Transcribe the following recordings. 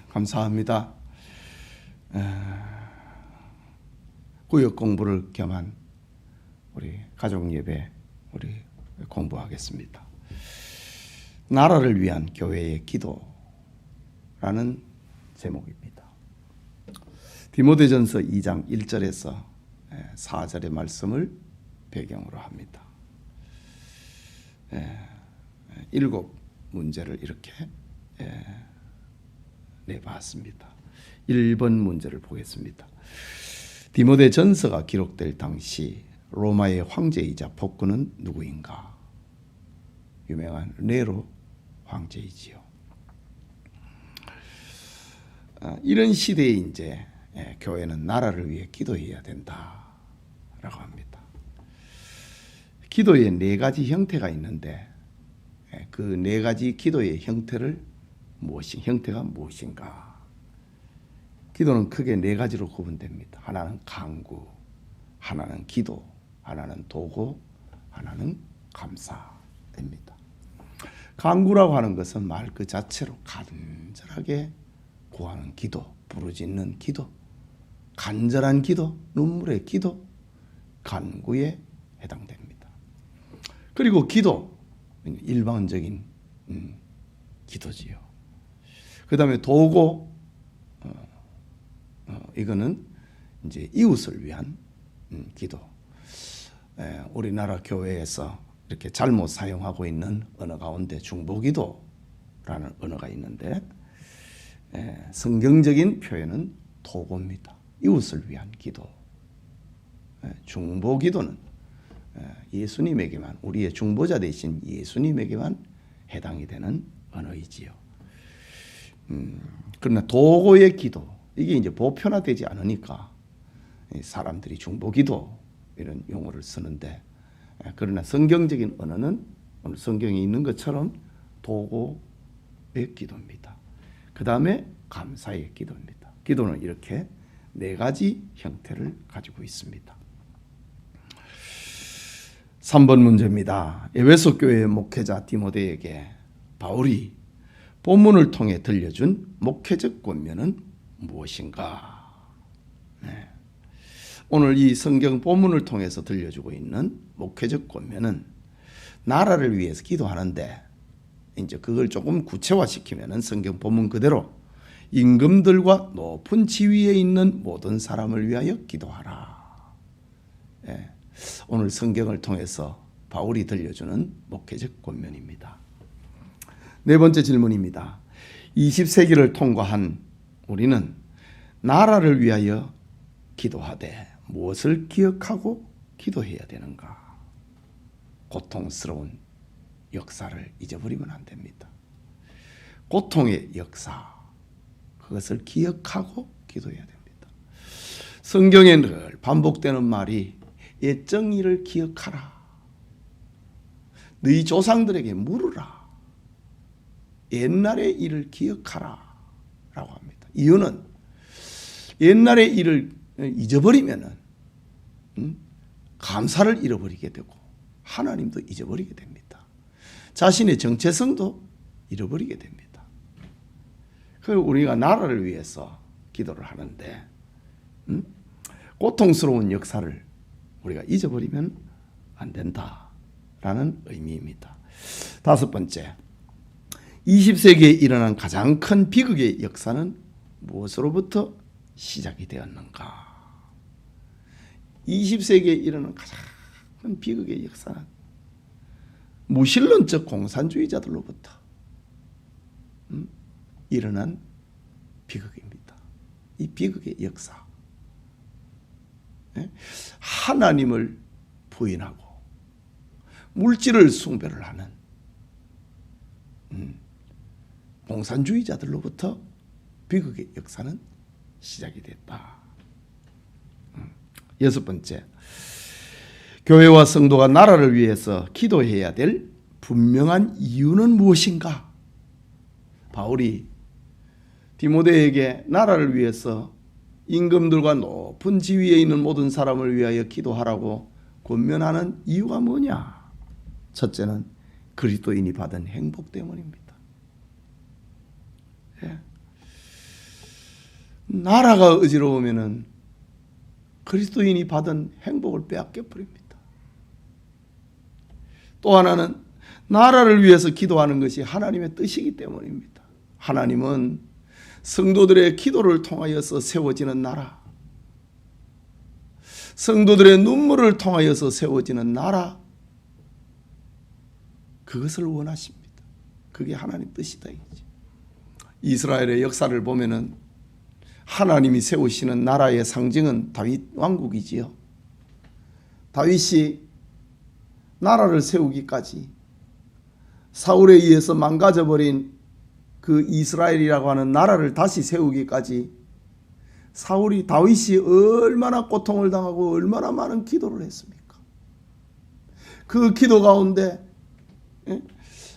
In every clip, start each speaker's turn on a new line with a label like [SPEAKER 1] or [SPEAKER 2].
[SPEAKER 1] 감사합니다. 구역 공부를 겸한 우리 가족 예배 우리 공부하겠습니다. 나라를 위한 교회의 기도라는 제목입니다. 디모데전서 2장 1절에서 4절의 말씀을 배경으로 합니다. 7 문제를 이렇게 내봤습니다. 1번 문제를 보겠습니다. 디모데전서가 기록될 당시 로마의 황제이자 폭군은 누구인가? 유명한 네로 황제이지요. 이런 시대에 이제 교회는 나라를 위해 기도해야 된다라고 합니다. 기도에 4가지 형태가 있는데 그 4가지 기도의 형태가 무엇인가? 기도는 크게 4가지로 구분됩니다. 하나는 간구, 하나는 기도, 하나는 도고, 하나는 감사입니다. 간구라고 하는 것은 말 그 자체로 간절하게 구하는 기도, 부르짖는 기도, 간절한 기도, 눈물의 기도, 간구에 해당됩니다. 그리고 기도, 일반적인 기도지요. 그 다음에 도고, 이거는 이제 이웃을 위한 기도. 우리나라 교회에서 이렇게 잘못 사용하고 있는 언어 가운데 중보기도라는 언어가 있는데 성경적인 표현은 도고입니다. 이웃을 위한 기도. 중보기도는 예수님에게만, 우리의 중보자 되신 예수님에게만 해당이 되는 언어이지요. 그러나 도고의 기도, 이게 이제 보편화되지 않으니까 사람들이 중보기도 이런 용어를 쓰는데, 그러나 성경적인 언어는 오늘 성경에 있는 것처럼 도고의 기도입니다. 그 다음에 감사의 기도입니다. 기도는 이렇게 4가지 형태를 가지고 있습니다. 3번 문제입니다. 에베소 교회의 목회자 디모데에게 바울이 본문을 통해 들려준 목회적 권면은 무엇인가? 오늘 이 성경 본문을 통해서 들려주고 있는 목회적 권면은 나라를 위해서 기도하는데, 이제 그걸 조금 구체화시키면은 성경 본문 그대로 임금들과 높은 지위에 있는 모든 사람을 위하여 기도하라. 오늘 성경을 통해서 바울이 들려주는 목회적 권면입니다. 4번째 질문입니다. 20세기를 통과한 우리는 나라를 위하여 기도하되 무엇을 기억하고 기도해야 되는가? 고통스러운 역사를 잊어버리면 안 됩니다. 고통의 역사, 그것을 기억하고 기도해야 됩니다. 성경에 늘 반복되는 말이 옛 정의를 기억하라. 너희 조상들에게 물으라. 옛날의 일을 기억하라 라고 합니다. 이유는 옛날의 일을 잊어버리면은 감사를 잃어버리게 되고 하나님도 잊어버리게 됩니다. 자신의 정체성도 잃어버리게 됩니다. 그리고 우리가 나라를 위해서 기도를 하는데 고통스러운 역사를 우리가 잊어버리면 안 된다라는 의미입니다. 5번째, 20세기에 일어난 가장 큰 비극의 역사는 무엇으로부터 시작이 되었는가? 20세기에 일어난 가장 큰 비극의 역사는 무신론적 공산주의자들로부터 일어난 비극입니다. 이 비극의 역사, 하나님을 부인하고 물질을 숭배를 하는 공산주의자들로부터 비극의 역사는 시작이 됐다. 6번째, 교회와 성도가 나라를 위해서 기도해야 될 분명한 이유는 무엇인가? 바울이 디모데에게 나라를 위해서 임금들과 높은 지위에 있는 모든 사람을 위하여 기도하라고 권면하는 이유가 뭐냐? 첫째는 그리스도인이 받은 행복 때문입니다. 나라가 어지러우면은 그리스도인이 받은 행복을 빼앗겨 버립니다. 또 하나는 나라를 위해서 기도하는 것이 하나님의 뜻이기 때문입니다. 하나님은 성도들의 기도를 통하여서 세워지는 나라, 성도들의 눈물을 통하여서 세워지는 나라, 그것을 원하십니다. 그게 하나님 뜻이다 이거지. 이스라엘의 역사를 보면은 하나님이 세우시는 나라의 상징은 다윗 왕국이지요. 다윗이 나라를 세우기까지 사울에 의해서 망가져버린 그 이스라엘이라고 하는 나라를 다시 세우기까지 사울이 다윗이 얼마나 고통을 당하고 얼마나 많은 기도를 했습니까? 그 기도 가운데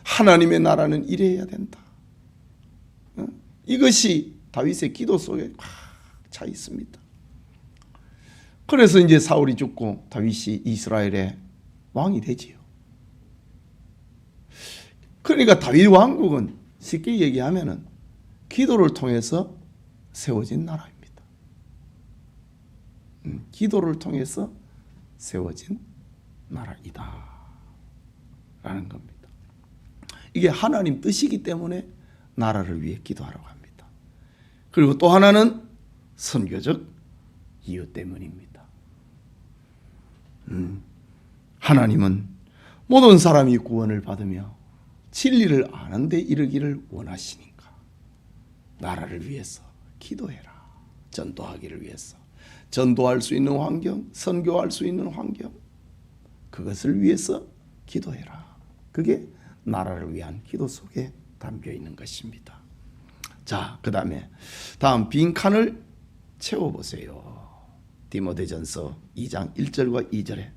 [SPEAKER 1] 하나님의 나라는 이래야 된다. 이것이 다윗의 기도 속에 꽉 차 있습니다. 그래서 이제 사울이 죽고 다윗이 이스라엘의 왕이 되지요. 그러니까 다윗 왕국은 쉽게 얘기하면은 기도를 통해서 세워진 나라입니다. 기도를 통해서 세워진 나라이다 라는 겁니다. 이게 하나님 뜻이기 때문에 나라를 위해 기도하라고 합니다. 그리고 또 하나는 선교적 이유 때문입니다. 하나님은 모든 사람이 구원을 받으며 진리를 아는 데 이르기를 원하시니까 나라를 위해서 기도해라. 전도하기를 위해서 전도할 수 있는 환경, 선교할 수 있는 환경, 그것을 위해서 기도해라. 그게 나라를 위한 기도 속에 담겨 있는 것입니다. 자, 그 다음에 다음 빈칸을 채워보세요. 디모데전서 2장 1절과 2절에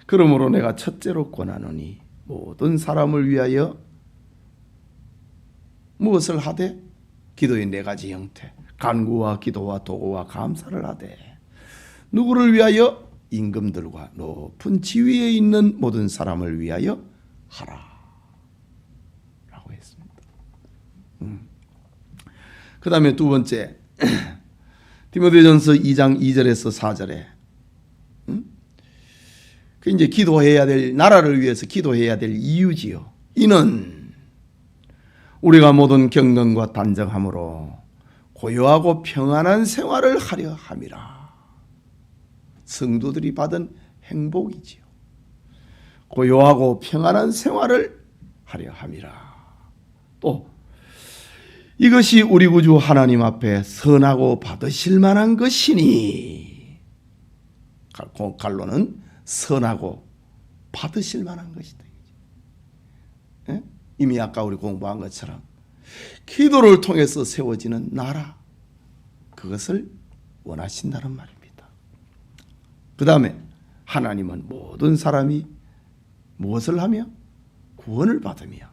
[SPEAKER 1] 그러므로 내가 첫째로 권하노니 모든 사람을 위하여 무엇을 하되 기도의 네 가지 형태 간구와 기도와 도구와 감사를 하되 누구를 위하여 임금들과 높은 지위에 있는 모든 사람을 위하여 하라 라고 했습니다. 그 다음에 두 번째 디모데전서 2장 2절에서 4절에 그 이제 기도해야 될 나라를 위해서 기도해야 될 이유지요. 이는 우리가 모든 경건과 단정함으로 고요하고 평안한 생활을 하려 함이라. 성도들이 받은 행복이지요. 고요하고 평안한 생활을 하려 함이라. 또 이것이 우리 구주 하나님 앞에 선하고 받으실 만한 것이니, 갈로는 선하고 받으실 만한 것이다. 예? 이미 아까 우리 공부한 것처럼 기도를 통해서 세워지는 나라, 그것을 원하신다는 말입니다. 그 다음에 하나님은 모든 사람이 무엇을 하며 구원을 받으며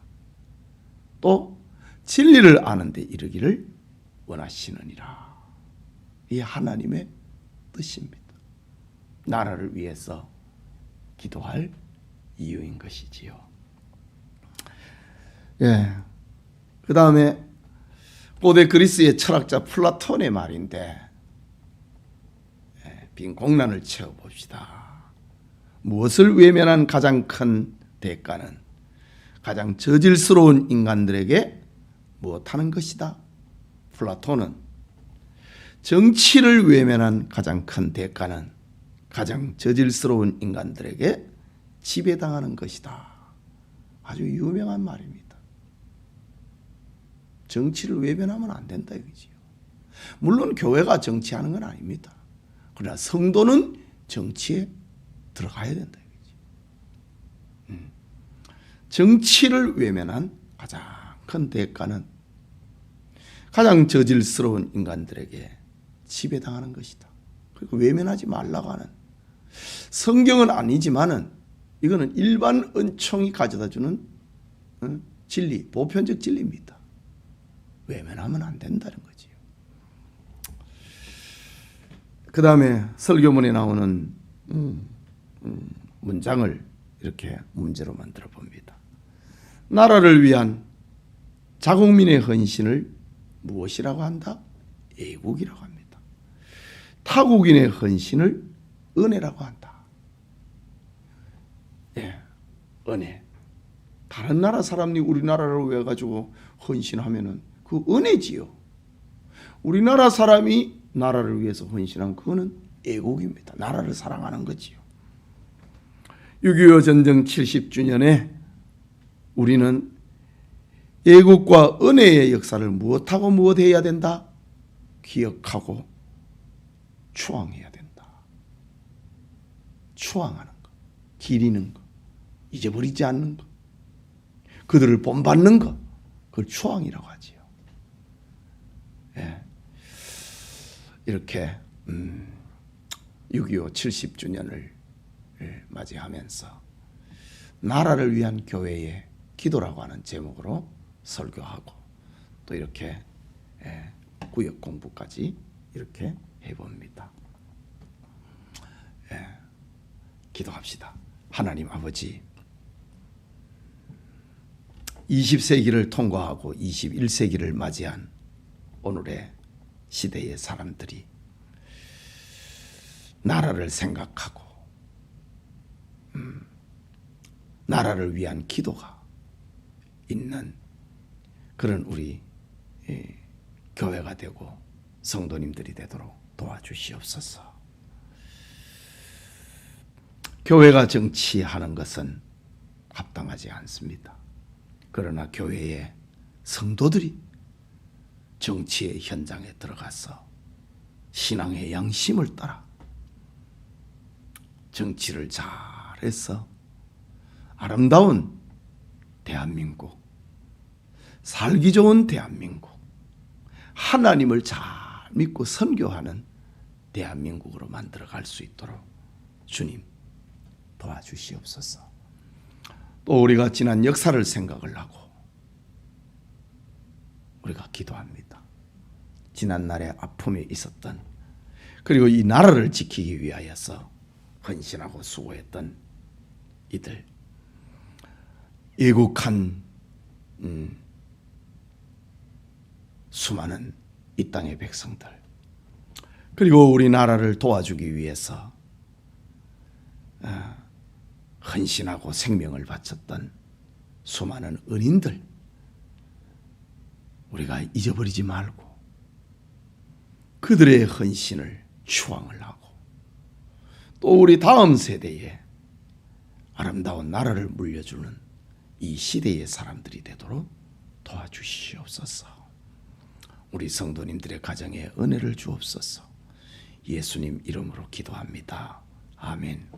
[SPEAKER 1] 또 진리를 아는 데 이르기를 원하시느니라. 이 하나님의 뜻입니다. 나라를 위해서 기도할 이유인 것이지요. 예. 그 다음에 고대 그리스의 철학자 플라톤의 말인데, 빈 공란을 채워봅시다. 무엇을 외면한 가장 큰 대가는 가장 저질스러운 인간들에게 무엇하는 것이다. 플라톤은 정치를 외면한 가장 큰 대가는 가장 저질스러운 인간들에게 지배당하는 것이다. 아주 유명한 말입니다. 정치를 외면하면 안 된다 이거지요. 물론 교회가 정치하는 건 아닙니다. 그러나 성도는 정치에 들어가야 된다 이거지. 정치를 외면한 가장 큰 대가는 가장 저질스러운 인간들에게 지배당하는 것이다. 그리고 외면하지 말라고 하는, 성경은 아니지만은 이거는 일반 은총이 가져다주는 진리, 보편적 진리입니다. 외면하면 안 된다는 거지요. 그 다음에 설교문에 나오는 문장을 이렇게 문제로 만들어 봅니다. 나라를 위한 자국민의 헌신을 무엇이라고 한다? 애국이라고 합니다. 타국인의 헌신을 은혜라고 한다. 예, 은혜. 다른 나라 사람이 우리나라를 위해 가지고 헌신하면은 그 은혜지요. 우리나라 사람이 나라를 위해서 헌신한 그거는 애국입니다. 나라를 사랑하는 거지요. 6.25 전쟁 70주년에 우리는 애국과 은혜의 역사를 무엇하고 무엇해야 된다? 기억하고 추앙해야 된다. 추앙하는 것, 기리는 것, 잊어버리지 않는 것, 그들을 본받는 것, 그걸 추앙이라고 하지요. 예. 이렇게 6.25 70주년을 맞이하면서 나라를 위한 교회의 기도라고 하는 제목으로 설교하고 또 이렇게 구역 공부까지 이렇게 해봅니다. 기도합시다. 하나님 아버지, 20세기를 통과하고 21세기를 맞이한 오늘의 시대의 사람들이 나라를 생각하고 나라를 위한 기도가 있는 그런 우리 교회가 되고 성도님들이 되도록 도와주시옵소서. 교회가 정치하는 것은 합당하지 않습니다. 그러나 교회의 성도들이 정치의 현장에 들어가서 신앙의 양심을 따라 정치를 잘해서 아름다운 대한민국, 살기 좋은 대한민국, 하나님을 잘 믿고 선교하는 대한민국으로 만들어갈 수 있도록 주님 도와주시옵소서. 또 우리가 지난 역사를 생각을 하고 우리가 기도합니다. 지난날의 아픔이 있었던, 그리고 이 나라를 지키기 위하여서 헌신하고 수고했던 이들, 애국한 수많은 이 땅의 백성들, 그리고 우리나라를 도와주기 위해서 헌신하고 생명을 바쳤던 수많은 은인들, 우리가 잊어버리지 말고 그들의 헌신을 추앙을 하고 또 우리 다음 세대에 아름다운 나라를 물려주는 이 시대의 사람들이 되도록 도와주시옵소서. 우리 성도님들의 가정에 은혜를 주옵소서. 예수님 이름으로 기도합니다. 아멘.